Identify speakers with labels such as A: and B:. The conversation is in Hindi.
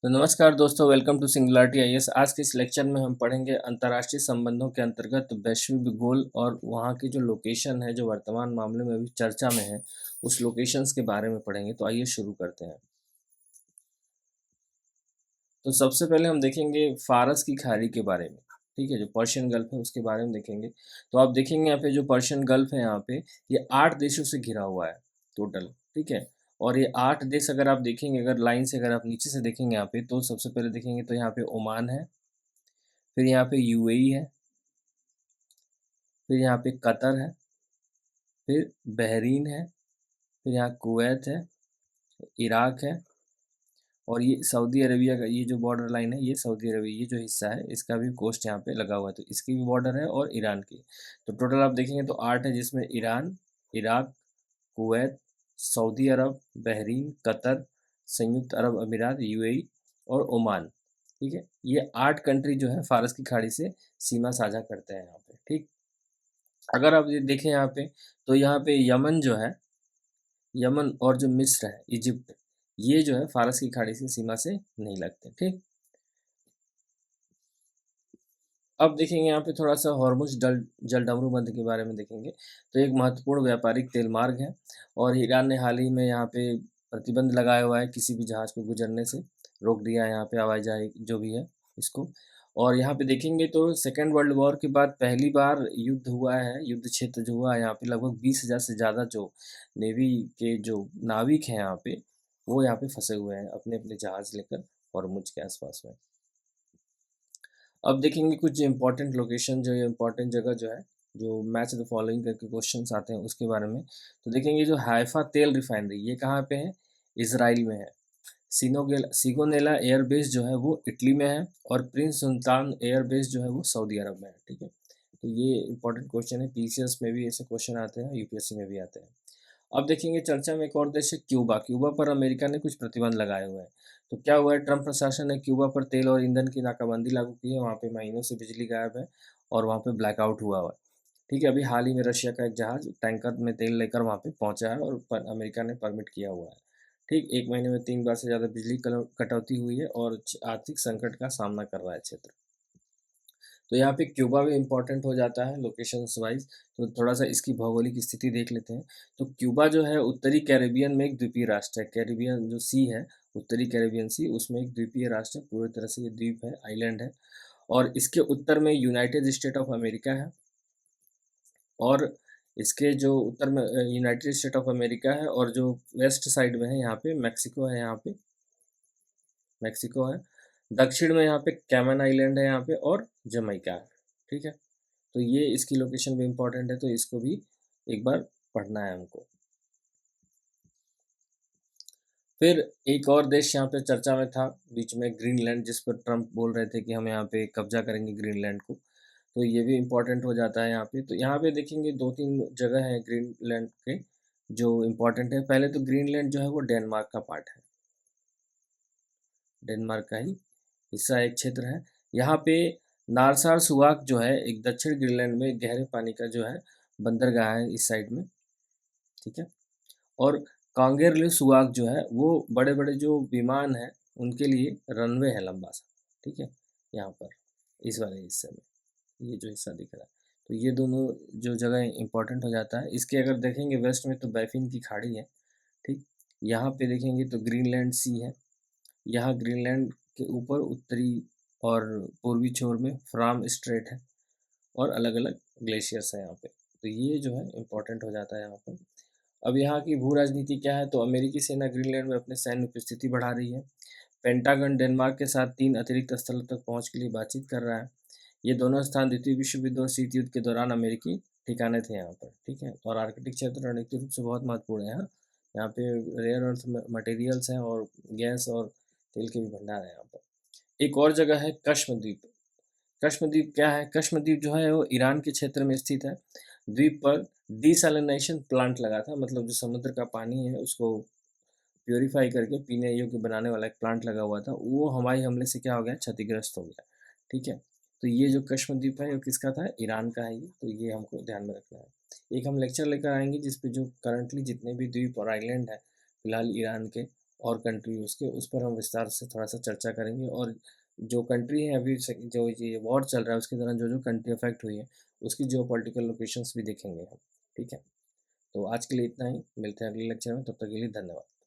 A: तो नमस्कार दोस्तों, वेलकम टू सिंगुलरिटी आईएएस। आज के इस लेक्चर में हम पढ़ेंगे अंतर्राष्ट्रीय संबंधों के अंतर्गत वैश्विक भूगोल और वहाँ की जो लोकेशन है, जो वर्तमान मामले में अभी चर्चा में है, उस लोकेशंस के बारे में पढ़ेंगे। तो आइए शुरू करते हैं। तो सबसे पहले हम देखेंगे फारस की खाड़ी के बारे में। ठीक है, जो पर्शियन गल्फ है उसके बारे में देखेंगे। तो आप देखेंगे यहाँ पे जो पर्शियन गल्फ है, यहाँ पे ये 8 देशों से घिरा हुआ है टोटल। ठीक है, और ये 8 देश अगर आप देखेंगे, अगर लाइन से अगर आप नीचे से देखेंगे यहाँ पे, तो सबसे पहले देखेंगे तो यहाँ पे ओमान है, फिर यहाँ पे यूएई है, फिर यहाँ पे कतर है, फिर बहरीन है, फिर यहाँ कुवैत है, इराक है, और ये सऊदी अरबिया का ये जो बॉर्डर लाइन है, ये सऊदी अरबिया ये जो हिस्सा है इसका भी कोस्ट यहाँ पे लगा हुआ है, तो इसकी भी बॉर्डर है, और ईरान की। तो टोटल आप देखेंगे तो 8 है, जिसमें ईरान, इराक, कुवैत, सऊदी अरब, बहरीन, कतर, संयुक्त अरब अमीरात यूएई और ओमान। ठीक है, ये 8 कंट्री जो है फारस की खाड़ी से सीमा साझा करते हैं यहाँ पे। ठीक, अगर आप ये देखें यहाँ पे, तो यहाँ पे यमन जो है, यमन और जो मिस्र है, इजिप्ट, ये जो है फारस की खाड़ी से सीमा से नहीं लगते। ठीक, अब देखेंगे यहाँ पे थोड़ा सा हॉर्मुज जलडमरू बंद के बारे में देखेंगे। तो एक महत्वपूर्ण व्यापारिक तेल मार्ग है, और ईरान ने हाल ही में यहाँ पे प्रतिबंध लगाया हुआ है, किसी भी जहाज़ को गुजरने से रोक दिया है यहाँ पे, आवाई जहाज जो भी है इसको। और यहाँ पे देखेंगे तो सेकेंड वर्ल्ड वॉर के बाद पहली बार युद्ध हुआ है, युद्ध क्षेत्र जो हुआ है यहाँ पे, लगभग 20,000 से ज़्यादा जो नेवी के जो नाविक हैं यहाँ पे, वो यहाँ पे फंसे हुए हैं अपने अपने जहाज़ लेकर हॉर्मुज के आसपास में। अब देखेंगे कुछ इंपॉर्टेंट लोकेशन, जो इंपॉर्टेंट जगह जो है, जो मैच द फॉलोइंग करके क्वेश्चंस आते हैं उसके बारे में। तो देखेंगे जो हाइफा तेल रिफाइनरी, ये कहाँ पे है? इसराइल में है। सिगोनेला एयरबेस जो है वो इटली में है, और प्रिंस सुल्तान एयरबेस जो है वो सऊदी अरब में है। ठीक है, तो ये इंपॉर्टेंट क्वेश्चन है, पीसीएस में भी ऐसे क्वेश्चन आते हैं, यूपीएससी में भी आते हैं। अब देखेंगे चर्चा में एक और देश है क्यूबा। क्यूबा पर अमेरिका ने कुछ प्रतिबंध लगाए हुए हैं। तो क्या हुआ है, ट्रंप प्रशासन ने क्यूबा पर तेल और ईंधन की नाकाबंदी लागू की है, वहाँ पे महीनों से बिजली गायब है, और वहाँ पे ब्लैकआउट हुआ हुआ है। ठीक है, अभी हाल ही में रशिया का एक जहाज टैंकर में तेल लेकर वहाँ पे पहुँचा है, और अमेरिका ने परमिट किया हुआ है। ठीक, 1 महीने में 3 बार से ज़्यादा बिजली कटौती हुई है, और आर्थिक संकट का सामना कर रहा है क्षेत्र। तो यहाँ पे क्यूबा भी इम्पोर्टेंट हो जाता है लोकेशंस वाइज। तो थोड़ा सा इसकी भौगोलिक स्थिति देख लेते हैं। तो क्यूबा जो है उत्तरी कैरेबियन में एक द्वीपीय राष्ट्र है। कैरेबियन जो सी है, उत्तरी कैरेबियन सी, उसमें एक द्वीपीय राष्ट्र है, पूरी तरह से ये द्वीप है, आइलैंड है। और इसके उत्तर में यूनाइटेड स्टेट ऑफ अमेरिका है, और इसके जो उत्तर में यूनाइटेड स्टेट ऑफ अमेरिका है, और जो वेस्ट साइड में है यहाँ पे मैक्सिको है, यहाँ पे मैक्सिको है। दक्षिण में यहाँ पे कैमन आइलैंड है यहाँ पे, और जमैका है। ठीक है, तो ये इसकी लोकेशन भी इम्पोर्टेंट है, तो इसको भी एक बार पढ़ना है हमको। फिर एक और देश यहाँ पे चर्चा में था बीच में, ग्रीनलैंड, जिस पर ट्रंप बोल रहे थे कि हम यहाँ पे कब्जा करेंगे ग्रीनलैंड को। तो ये भी इम्पोर्टेंट हो जाता है यहाँ पे। तो यहाँ पे देखेंगे 2-3 जगह हैं ग्रीनलैंड के जो इम्पोर्टेंट है। पहले तो ग्रीनलैंड जो है वो डेनमार्क का पार्ट है, डेनमार्क का ही हिस्सा एक क्षेत्र है। यहाँ पे नारसार सुवाक जो है, एक दक्षिण ग्रीनलैंड में गहरे पानी का जो है बंदरगाह है इस साइड में। ठीक है, और कांगेरले सुवाक जो है वो बड़े बड़े जो विमान हैं उनके लिए रनवे है लंबा सा। ठीक है, यहाँ पर इस वाले हिस्से में ये जो हिस्सा दिख रहा है, तो ये दोनों जो जगह इंपॉर्टेंट हो जाता है। इसके अगर देखेंगे वेस्ट में तो बैफिन की खाड़ी है। ठीक, यहाँ पे देखेंगे तो ग्रीनलैंड सी है। यहाँ ग्रीनलैंड के ऊपर उत्तरी और पूर्वी छोर में फ्राम स्ट्रेट है, और अलग अलग ग्लेशियर्स हैं यहाँ पे। तो ये जो है इम्पोर्टेंट हो जाता है यहाँ पर। अब यहाँ की भू राजनीति क्या है, तो अमेरिकी सेना ग्रीनलैंड में अपने सैन्य उपस्थिति बढ़ा रही है। पेंटागन डेनमार्क के साथ 3 अतिरिक्त स्थलों तक पहुँच के लिए बातचीत कर रहा है। ये दोनों स्थान द्वितीय विश्व युद्ध और शीत युद्ध के दौरान अमेरिकी ठिकाने थे यहाँ पर। ठीक है, और आर्कटिक क्षेत्र रणनीतिक रूप से बहुत महत्वपूर्ण है यहाँ। यहाँ पे रेयर अर्थ मटेरियल्स हैं, और गैस और तेल के भी भंडार हैं यहाँ पर। एक और जगह है कश्मद्वीप। कश्मद्वीप क्या है? कश्मद्वीप जो है वो ईरान के क्षेत्र में स्थित है। द्वीप पर डिसैलिनेशन प्लांट लगा था, मतलब जो समुद्र का पानी है उसको प्योरीफाई करके पीने योग्य बनाने वाला एक प्लांट लगा हुआ था, वो हवाई हमले से क्या हो गया, क्षतिग्रस्त हो गया। ठीक है, तो ये जो कश्मद्वीप है वो किसका था? ईरान का है ये। तो ये हमको ध्यान में रखना है। एक हम लेक्चर लेकर आएंगे जिसपे जो करंटली जितने भी द्वीप और आइलैंड है फिलहाल ईरान के, और कंट्री उसके उस पर हम विस्तार से थोड़ा-सा चर्चा करेंगे और जो कंट्री है अभी से जो ये वॉर चल रहा है उसके दौरान जो-जो कंट्री अफ़ेक्ट हुई है, उसकी जियोपॉलिटिकल लोकेशंस भी देखेंगे हम, ठीक है? तो आज के लिए इतना ही, मिलते हैं अगले लेक्चर में, तब तक के लिए धन्यवाद।